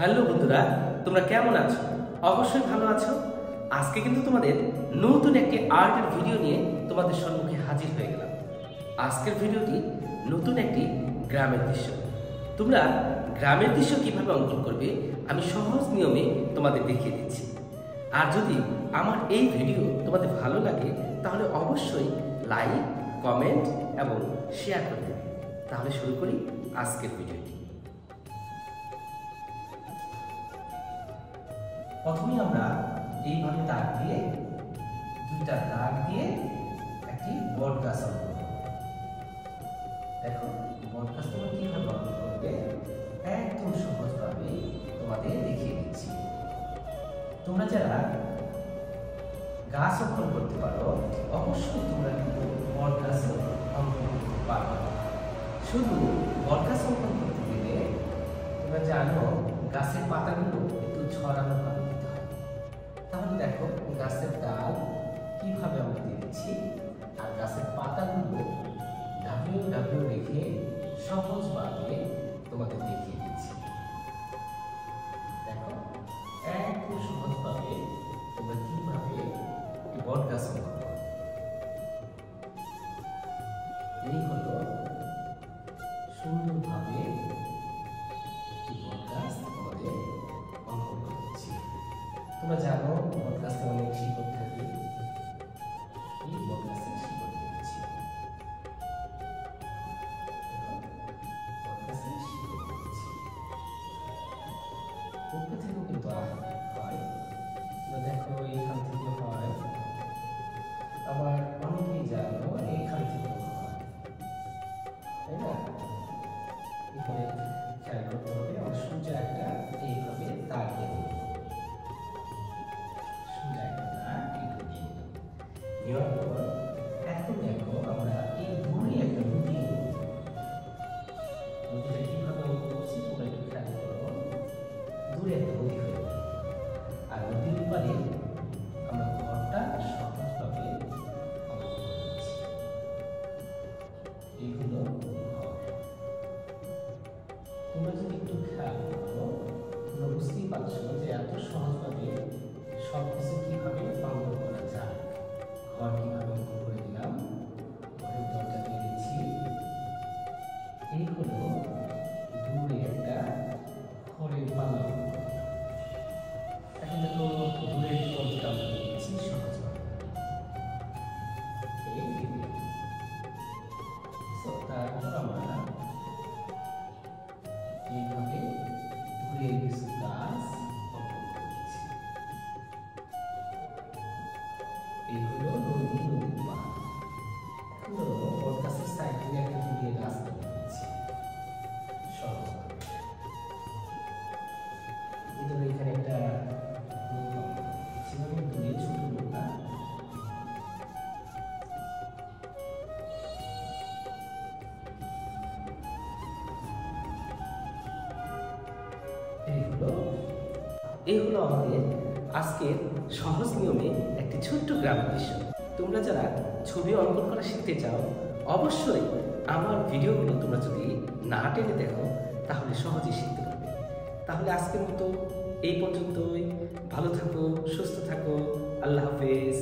Hello বন্ধুরা, তোমরা কেমন আছো? অবশ্যই ভালো আছো। আজকে কিন্তু তোমাদের নতুন একটি আর্টের ভিডিও নিয়ে তোমাদের সম্মুখে হাজির হয়ে গেলাম। আজকের ভিডিওটি নতুন একটি গ্রামের দৃশ্য। তোমরা গ্রামের দৃশ্য কিভাবে অঙ্কন করবে আমি সহজ নিয়মে তোমাদের দেখিয়ে দিচ্ছি। আর যদি আমার এই ভিডিও তোমাদের ভালো লাগে তাহলে অবশ্যই লাইক, কমেন্ট এবং শেয়ার করে দেবে। তাহলে শুরু করি আজকের ভিডিওটি। প্রথমে আমরা এইভাবে দাগ দিয়ে দুইটা দাগ দিয়ে একটি বট গাছ অঙ্কন করব। দেখো বট গাছ তোমরা কিভাবে অঙ্কন করবে একদম সহজভাবে তোমাদের দেখিয়ে দিচ্ছি। তোমরা যারা গাছ অঙ্কন করতে পারো অবশ্যই তোমরা কিন্তু বট গাছ অঙ্কন করতে পারো। শুধু বট গাছ অঙ্কন করতে গেলে তোমরা জানো গাছের পাতাগুলো একটু ছড়ানো ভাবে দিতে হয়। তাহলে দেখো গাছের ডাল কিভাবে আমরা দিয়ে দিচ্ছি আর গাছের পাতাগুলো ডাব্লিউ ডাব্লিউ রেখে সহজভাবে তোমাদের দেখিয়ে দিচ্ছি। দেখো একটু সহজভাবে তোমরা কিভাবে বট গাছ অঙ্কন করো। এই হলো সুন্দরভাবে বট গাছ তোমাদের অঙ্কন করছি। তোমরা জানো বট গাছে অনেক শিকড় থাকে। এই বট গাছের শিকড় দিয়েছি। বট গাছের শিকড় দিয়েছি। উপর থেকেও কিন্তু হয়। তোমরা দেখো এইখান থেকে হয়, আবার অনেকেই জানো এইখান থেকে হয়, তাই না? এখানে খেয়াল করতে হবে আমার সূর্য একটা এইভাবে দাগ দিয়ে দেবো। সূর্য একটা দাগ এইভাবে দিয়ে দেবো। নেওয়ার পর এখন দেখো আমরা এই দূরে একটা নদী নেব। নদীটা কিভাবে অঙ্কন করছি তোমরা একটু খেয়াল করো। দূরে একটা নদী হয়ে গেল আর নদীর পাড়ে আমরা ঘরটা সহজভাবে অঙ্কন করছি। এইগুলো ঘর। তোমরা যদি একটু খেয়াল করো তোমরা বুঝতেই পারছো যে এত সহজভাবে সবকিছু কিভাবে অঙ্কন করা যায়। ঘর কিভাবে অঙ্কন করে দিলাম, ঘরের দরজা দিয়ে দিচ্ছি। এই হলো দূরে একটা খড়ের পাল্লা। এখন দেখো দূরের দরজাটা আমরা দিয়ে দিচ্ছি সহজভাবে। তারপর আমরা এইভাবে দূরে কিছু গাছ অঙ্কন করছি। এই হলো নদী, নদীর পাড়। এখন বট গাছের সাইড থেকে একটা দূরে রাস্তা দিচ্ছি সহজভাবে। ভিতরে এখানে একটা সেভাবে দূরে ছোট নৌকা। এই হলো আমাদের আজকের সহজ নিয়মে একটি ছোট্ট গ্রামের দৃশ্য। তোমরা যারা ছবি অঙ্কন করা শিখতে চাও অবশ্যই আমার ভিডিওগুলো তোমরা যদি না টেনে দেখো তাহলে সহজেই শিখতে পারবে। তাহলে আজকের মতো এই পর্যন্তই। ভালো থাকো, সুস্থ থাকো। আল্লাহ হাফেজ।